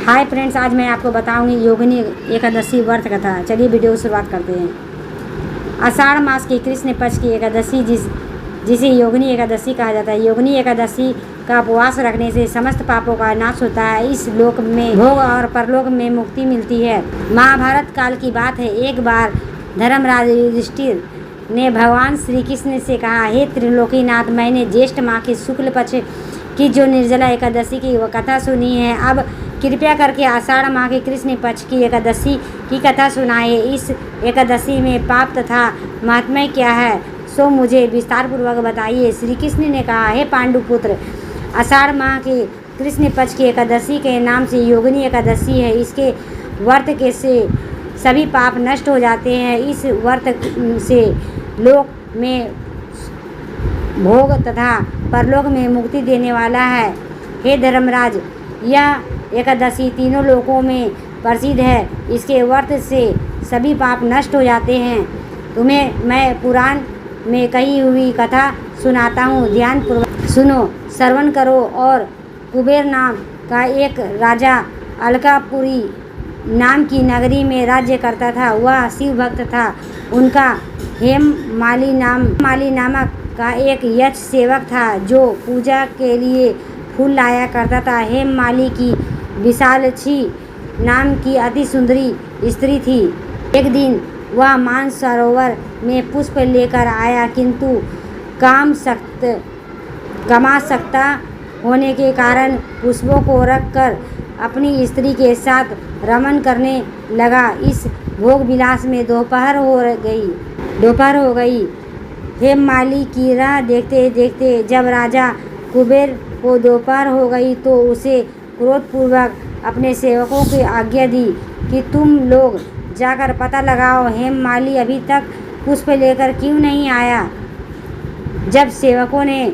Hi friends, आज मैं आपको बताऊंगी योगिनी एकादशी व्रत कथा। चलिए वीडियो की शुरुआत करते हैं। आषाढ़ मास की कृष्ण पक्ष की एकादशी जिसे योगिनी एकादशी कहा जाता है। योगिनी एकादशी का उपवास रखने से समस्त पापों का नाश होता है। इस लोक में भोग और परलोक में मुक्ति मिलती है। महाभारत काल की बात है। एक बार धर्मराज युधिष्ठिर ने भगवान श्री कृष्ण से कहा, हे त्रिलोकीनाथ, मैंने ज्येष्ठ माह की शुक्ल पक्ष की जो निर्जला एकादशी की वह कथा सुनी है। अब कृपया करके आषाढ़ माह के कृष्ण पक्ष की एकादशी की कथा सुनाइए। इस एकादशी में पाप तथा महात्म्य क्या है, सो मुझे विस्तार पूर्वक बताइए। श्री कृष्ण ने कहा, हे पांडुपुत्र, आषाढ़ माह के कृष्ण पक्ष की एकादशी के नाम से योगिनी एकादशी है। इसके व्रत के से सभी पाप नष्ट हो जाते हैं। इस व्रत से लोक में भोग तथा परलोक में मुक्ति देने वाला है। हे धर्मराज, यह एकादशी तीनों लोकों में प्रसिद्ध है। इसके व्रत से सभी पाप नष्ट हो जाते हैं। तुम्हें मैं पुराण में कही हुई कथा सुनाता हूँ, ध्यान पूर्वक सुनो, श्रवण करो। और कुबेर नाम का एक राजा अलकापुरी नाम की नगरी में राज्य करता था। वह शिव भक्त था। उनका हेममाली नामक का एक यक्ष सेवक था जो पूजा के लिए फूल लाया करता था। हेममाली की विशालक्षी नाम की अति सुंदरी स्त्री थी। एक दिन वह मानसरोवर में पुष्प लेकर आया, किंतु कामासक्ता होने के कारण पुष्पों को रखकर अपनी स्त्री के साथ रमन करने लगा। इस भोग विलास में दोपहर हो गई। हेममाली की राह देखते देखते जब राजा कुबेर को दोपहर हो गई तो उसे क्रोधपूर्वक अपने सेवकों की आज्ञा दी कि तुम लोग जाकर पता लगाओ, हेममाली अभी तक पुष्प लेकर क्यों नहीं आया। जब सेवकों ने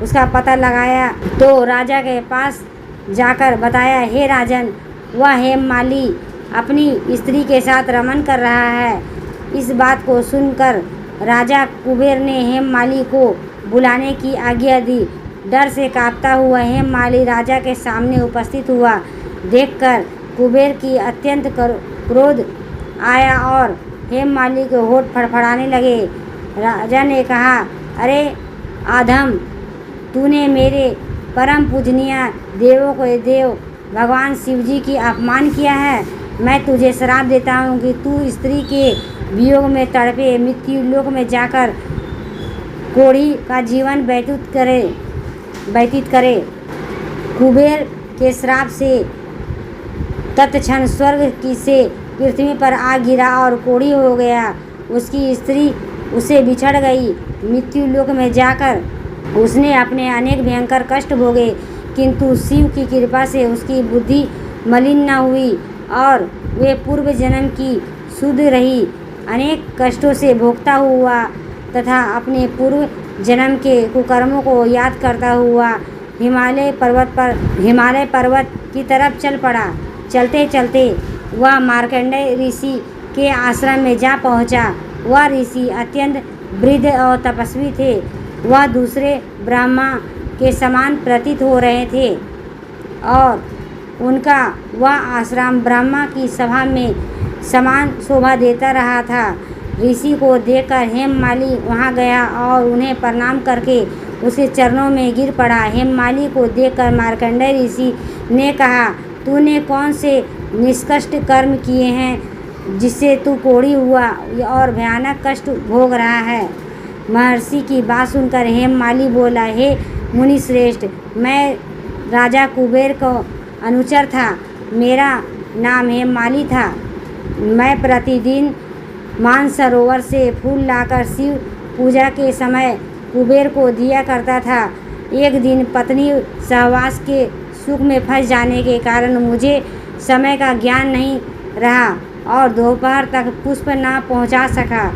उसका पता लगाया तो राजा के पास जाकर बताया, हे राजन, वह हेममाली अपनी स्त्री के साथ रमन कर रहा है। इस बात को सुनकर राजा कुबेर ने हेममाली को बुलाने की आज्ञा दी। डर से कांपता हुआ हेममाली राजा के सामने उपस्थित हुआ। देखकर कुबेर की अत्यंत क्रोध आया और हेममाली के होठ फड़फड़ाने लगे। राजा ने कहा, अरे आधम, तूने मेरे परम पूजनीय देवों के देव भगवान शिवजी की अपमान किया है। मैं तुझे श्राप देता हूँ कि तू स्त्री के वियोग में तड़पे मृत्यु लोक में जाकर कोढ़ी का जीवन व्यतीत करे। कुबेर के श्राप से तत्क्षण स्वर्ग से पृथ्वी पर आ गिरा और कोढ़ी हो गया। उसकी स्त्री उसे बिछड़ गई। मृत्यु लोक में जाकर उसने अपने अनेक भयंकर कष्ट भोगे, किंतु शिव की कृपा से उसकी बुद्धि मलिन न हुई और वे पूर्व जन्म की शुद्ध रही। अनेक कष्टों से भोगता हुआ तथा अपने पूर्व जन्म के कुकर्मों को याद करता हुआ हिमालय पर्वत की तरफ चल पड़ा। चलते चलते वह मार्कंडेय ऋषि के आश्रम में जा पहुंचा। वह ऋषि अत्यंत वृद्ध और तपस्वी थे। वह दूसरे ब्रह्मा के समान प्रतीत हो रहे थे और उनका वह आश्रम ब्रह्मा की सभा में समान शोभा देता रहा था। ऋषि को देखकर हेममाली वहां गया और उन्हें प्रणाम करके उसके चरणों में गिर पड़ा। हेममाली को देखकर मार्कंडेय ऋषि ने कहा, तूने कौन से निष्कष्ट कर्म किए हैं जिससे तू कोढ़ी हुआ और भयानक कष्ट भोग रहा है। महर्षि की बात सुनकर हेममाली बोला, हे मुनि श्रेष्ठ, मैं राजा कुबेर का अनुचर था। मेरा नाम हेममाली था। मैं प्रतिदिन मानसरोवर से फूल लाकर शिव पूजा के समय कुबेर को दिया करता था। एक दिन पत्नी सहवास के सुख में फंस जाने के कारण मुझे समय का ज्ञान नहीं रहा और दोपहर तक पुष्प न पहुंचा सका।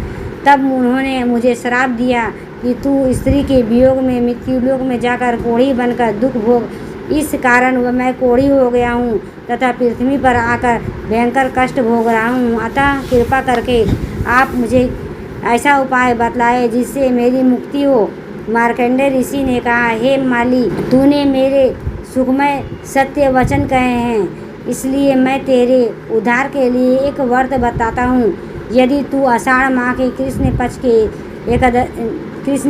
तब उन्होंने मुझे श्राप दिया कि तू स्त्री के वियोग में मृत्यु लोक में जाकर कोढ़ी बनकर दुख भोग। इस कारण मैं कोढ़ी हो गया हूँ तथा पृथ्वी पर आकर भयंकर कष्ट भोग रहा हूँ। अतः कृपा करके आप मुझे ऐसा उपाय बतलाए जिससे मेरी मुक्ति हो। मार्कंडेय ऋषि ने कहा, हे माली, तूने मेरे सुखमय सत्य वचन कहे हैं इसलिए मैं तेरे उद्धार के लिए एक व्रत बताता हूँ। यदि तू आषाढ़ माह के कृष्ण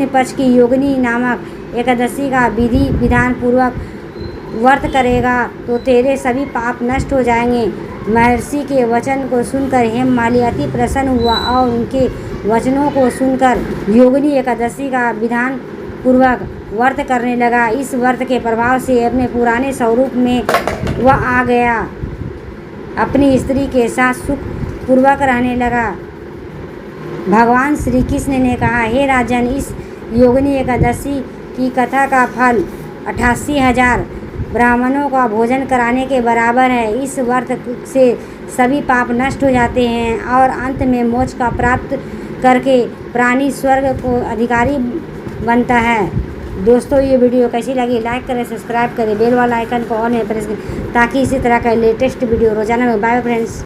पक्ष की योगिनी नामक एकादशी का विधि विधान पूर्वक व्रत करेगा तो तेरे सभी पाप नष्ट हो जाएंगे। महर्षि के वचन को सुनकर हेममाली अति प्रसन्न हुआ और उनके वचनों को सुनकर योगिनी एकादशी का विधान पूर्वक व्रत करने लगा। इस व्रत के प्रभाव से अपने पुराने स्वरूप में वह आ गया, अपनी स्त्री के साथ सुख पूर्वक रहने लगा। भगवान श्री कृष्ण ने कहा, हे राजन, इस योगिनी एकादशी की कथा का फल 88,000 ब्राह्मणों का भोजन कराने के बराबर है। इस व्रत से सभी पाप नष्ट हो जाते हैं और अंत में मोक्ष का प्राप्त करके प्राणी स्वर्ग को अधिकारी बनता है। दोस्तों, ये वीडियो कैसी लगी लाइक करें, सब्सक्राइब करें, बेल वाला आइकन को ऑन में प्रेस करें ताकि इसी तरह का लेटेस्ट वीडियो रोजाना में। Bye friends.